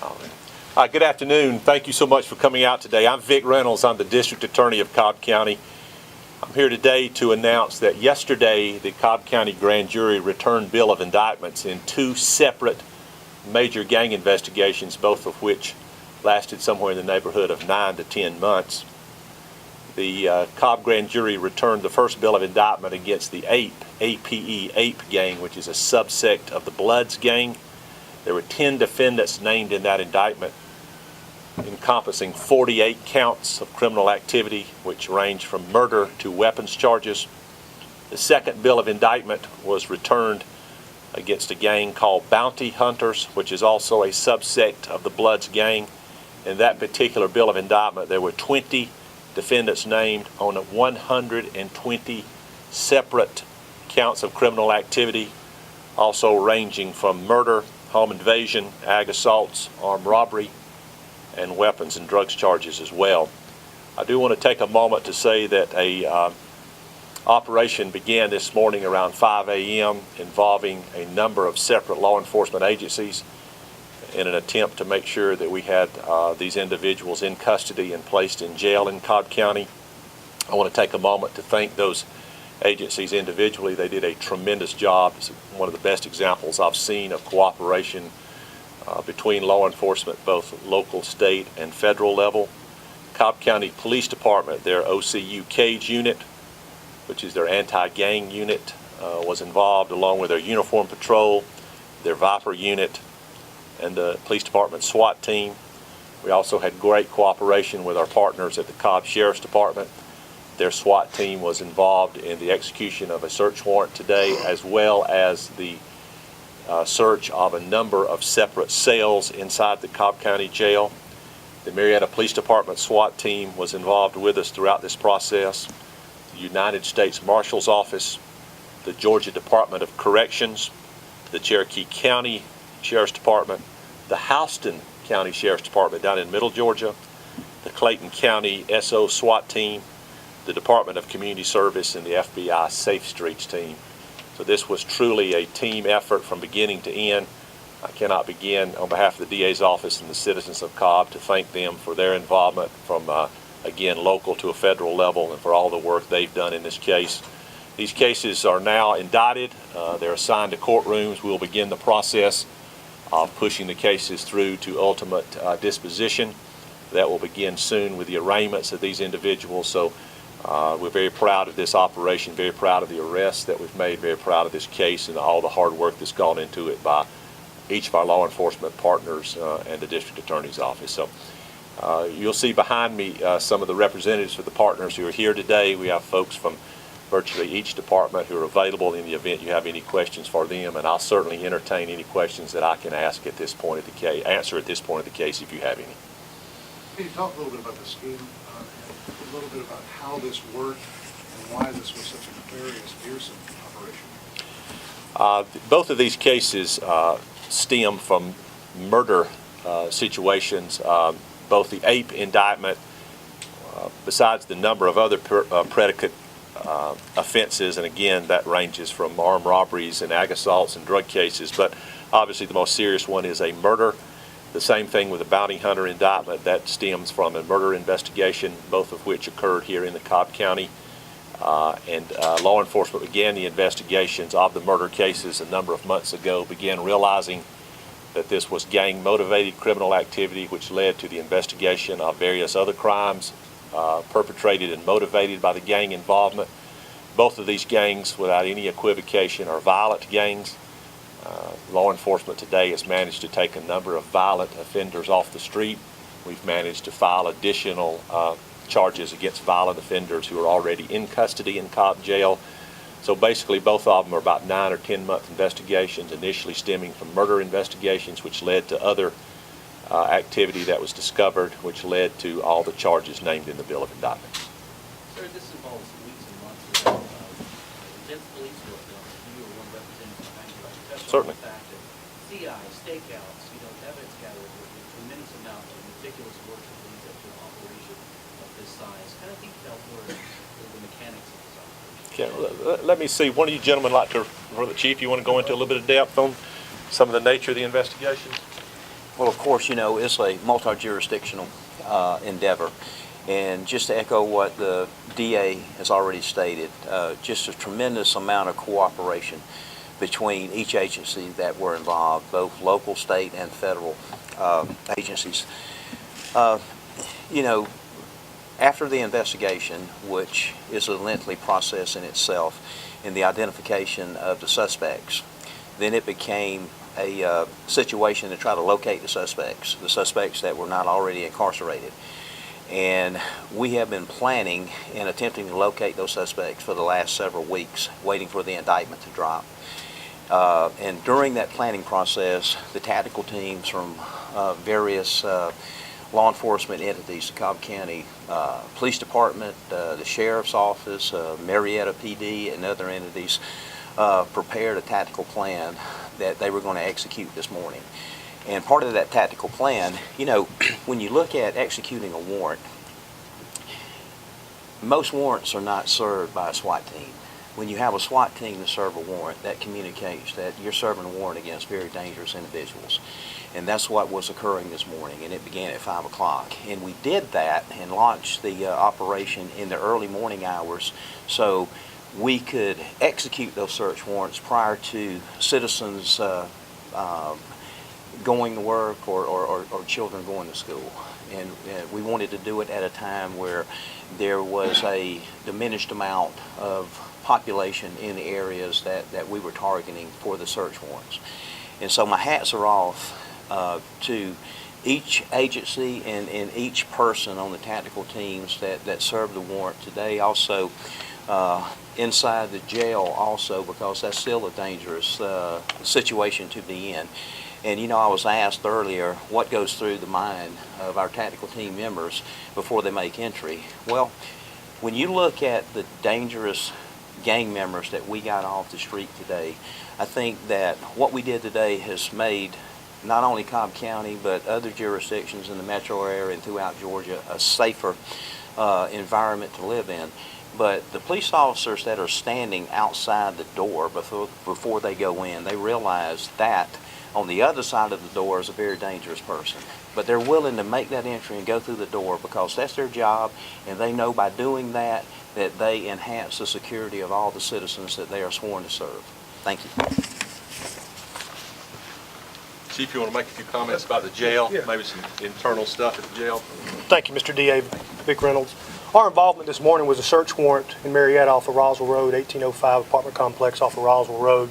All right. Good afternoon. Thank you so much for coming out today. I'm Vic Reynolds. I'm the District Attorney of Cobb County. I'm here today to announce that yesterday the Cobb County Grand Jury returned bill of indictments in two separate major gang investigations, both of which lasted somewhere in the neighborhood of 9 to 10 months. The Cobb Grand Jury returned the first bill of indictment against the APE gang, which is a subsect of the Bloods gang. There were 10 defendants named in that indictment, encompassing 48 counts of criminal activity, which ranged from murder to weapons charges. The second bill of indictment was returned against a gang called Bounty Hunters, which is also a subsect of the Bloods gang. In that particular bill of indictment, there were 20 defendants named on 120 separate counts of criminal activity, also ranging from murder, home invasion, ag assaults, armed robbery, and weapons and drugs charges as well. I do want to take a moment to say that a operation began this morning around 5 a.m. involving a number of separate law enforcement agencies in an attempt to make sure that we had these individuals in custody and placed in jail in Cobb County. I want to take a moment to thank those agencies individually. They did a tremendous job. It's one of the best examples I've seen of cooperation between law enforcement, both local, state, and federal level. Cobb County Police Department, their OCU Cage unit, which is their anti-gang unit, was involved, along with their uniform patrol, their Viper unit, and the police department SWAT team. We also had great cooperation with our partners at the Cobb Sheriff's Department. Their SWAT team was involved in the execution of a search warrant today, as well as the search of a number of separate cells inside the Cobb County Jail. The Marietta Police Department SWAT team was involved with us throughout this process. The United States Marshal's Office, the Georgia Department of Corrections, the Cherokee County Sheriff's Department, the Houston County Sheriff's Department down in Middle Georgia, the Clayton County SO SWAT team, the Department of Community Service, and the FBI Safe Streets team. So this was truly a team effort from beginning to end. I cannot begin on behalf of the DA's office and the citizens of Cobb to thank them for their involvement from, again, local to a federal level, and for all the work they've done in this case. These cases are now indicted. They're assigned to courtrooms. We'll begin the process of pushing the cases through to ultimate disposition. That will begin soon with the arraignments of these individuals. So we're very proud of this operation, very proud of the arrests that we've made, very proud of this case and all the hard work that's gone into it by each of our law enforcement partners and the District Attorney's Office. So you'll see behind me some of the representatives for the partners who are here today. We have folks from virtually each department who are available in the event you have any questions for them, and I'll certainly entertain any questions that I can ask at this point of the case, answer at this point of the case if you have any. Can you talk a little bit about the scheme, and a little bit about how this worked and why this was such a nefarious, fearsome operation? Both of these cases stem from murder situations. Both the APE indictment, besides the number of other predicate offenses, and again that ranges from armed robberies and ag assaults and drug cases, but obviously the most serious one is a murder. The same thing with the Bounty Hunter indictment. That stems from a murder investigation, both of which occurred here in the Cobb County. And law enforcement began the investigations of the murder cases a number of months ago, began realizing that this was gang-motivated criminal activity, which led to the investigation of various other crimes perpetrated and motivated by the gang involvement. Both of these gangs, without any equivocation, are violent gangs. Law enforcement today has managed to take a number of violent offenders off the street. We've managed to file additional charges against violent offenders who are already in custody in Cobb Jail. So basically both of them are about 9 or 10 month investigations, initially stemming from murder investigations, which led to other activity that was discovered, which led to all the charges named in the bill of indictment. Sir, this involves weeks and months of intense police work. You are one representative behind you. Certainly. The fact that CI, stakeouts, evidence gathering, with a tremendous amount of meticulous work that leads up to an operation of this size. Kind of detail for the mechanics of this operation. Okay, let me see. One of you gentlemen like to, for the chief, you want to go into a little bit of depth on some of the nature of the investigations? Well, of course, you know, it's a multi-jurisdictional endeavor. And just to echo what the DA has already stated, just a tremendous amount of cooperation between each agency that were involved, both local, state, and federal agencies. You know, after the investigation, which is a lengthy process in itself, in the identification of the suspects, then it became a situation to try to locate the suspects that were not already incarcerated. And we have been planning and attempting to locate those suspects for the last several weeks, waiting for the indictment to drop. And during that planning process, the tactical teams from various law enforcement entities, the Cobb County Police Department, the Sheriff's Office, Marietta PD, and other entities prepared a tactical plan that they were going to execute this morning. And part of that tactical plan, you know, when you look at executing a warrant, most warrants are not served by a SWAT team. When you have a SWAT team to serve a warrant, that communicates that you're serving a warrant against very dangerous individuals. And that's what was occurring this morning, and it began at 5 o'clock. And we did that and launched the operation in the early morning hours so we could execute those search warrants prior to citizens going to work or children going to school. And we wanted to do it at a time where there was a diminished amount of population in the areas that we were targeting for the search warrants. And so my hats are off to each agency and each person on the tactical teams that served the warrant today. Also inside the jail also, because that's still a dangerous situation to be in. And you know, I was asked earlier what goes through the mind of our tactical team members before they make entry. Well, when you look at the dangerous gang members that we got off the street today, I think that what we did today has made not only Cobb County but other jurisdictions in the metro area and throughout Georgia a safer environment to live in. But the police officers that are standing outside the door before they go in, they realize that on the other side of the door is a very dangerous person. But they're willing to make that entry and go through the door because that's their job, and they know by doing that that they enhance the security of all the citizens that they are sworn to serve. Thank you. Chief, you want to make a few comments about the jail, maybe some internal stuff at the jail? Thank you, Mr. DA, Vic Reynolds. Our involvement this morning was a search warrant in Marietta off of Roswell Road, 1805 apartment complex off of Roswell Road.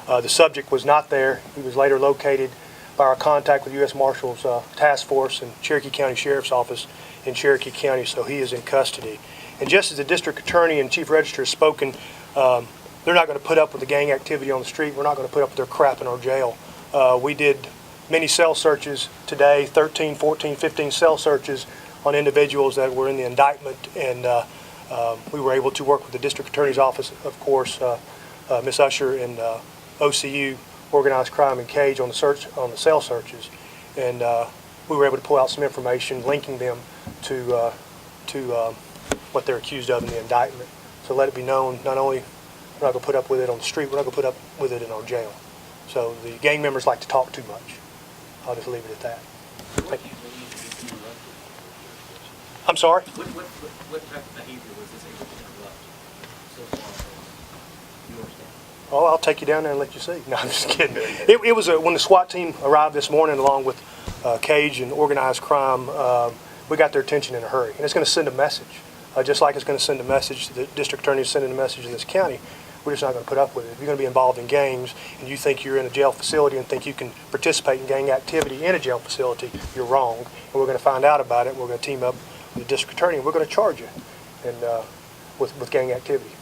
The subject was not there. He was later located by our contact with U.S. Marshals Task Force and Cherokee County Sheriff's Office in Cherokee County, so he is in custody. And just as the District Attorney and Chief Register has spoken, they're not going to put up with the gang activity on the street. We're not going to put up with their crap in our jail. We did many cell searches today, 13, 14, 15 cell searches on individuals that were in the indictment, and we were able to work with the District Attorney's Office, of course, Ms. Usher and OCU, Organized Crime and Cage on the cell searches, and we were able to pull out some information linking them to what they're accused of in the indictment. So let it be known, not only we're not going to put up with it on the street, we're not going to put up with it in our jail. So the gang members like to talk too much. I'll just leave it at that. Thank you. I'm sorry? What type of behavior was this able to interrupt so far as you understand? Oh, I'll take you down there and let you see. No, I'm just kidding. It was when the SWAT team arrived this morning along with Cage and Organized Crime, we got their attention in a hurry. And it's going to send a message, just like it's going to send a message, the District Attorney is sending a message in this county. We're just not going to put up with it. If you're going to be involved in gangs and you think you're in a jail facility and think you can participate in gang activity in a jail facility, you're wrong. And we're going to find out about it. We're going to team up with the District Attorney and we're going to charge you and, with gang activity.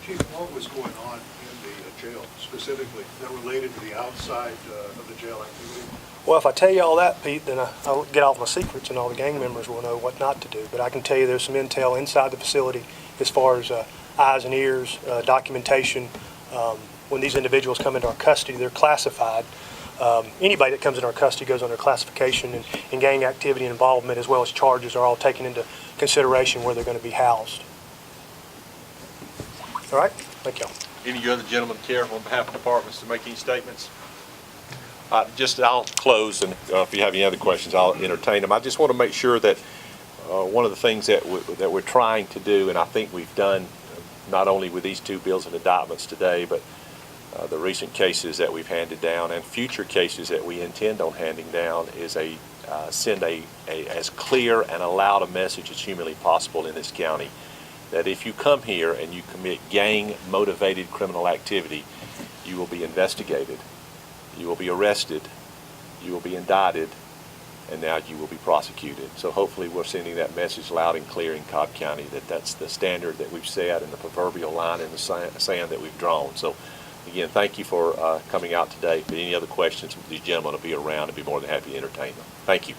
Chief, what was going on in the jail specifically that related to the outside of the jail activity? Well, if I tell you all that, Pete, then I'll get off my secrets and all the gang members will know what not to do. But I can tell you there's some intel inside the facility as far as eyes and ears, documentation. When these individuals come into our custody, they're classified. Anybody that comes into our custody goes under classification, and gang activity and involvement as well as charges are all taken into consideration where they're going to be housed. All right? Thank y'all. Any other gentlemen care on behalf of departments to make any statements? I'll close, and if you have any other questions, I'll entertain them. I just want to make sure that one of the things that we're trying to do, and I think we've done, not only with these two bills and indictments today, but the recent cases that we've handed down and future cases that we intend on handing down, is send as clear and a loud a message as humanly possible in this county, that if you come here and you commit gang-motivated criminal activity, you will be investigated, you will be arrested, you will be indicted, and now you will be prosecuted. So hopefully we're sending that message loud and clear in Cobb County, that that's the standard that we've set and the proverbial line in the sand that we've drawn. So again, thank you for coming out today. If any other questions, these gentlemen will be around and be more than happy to entertain them. Thank you.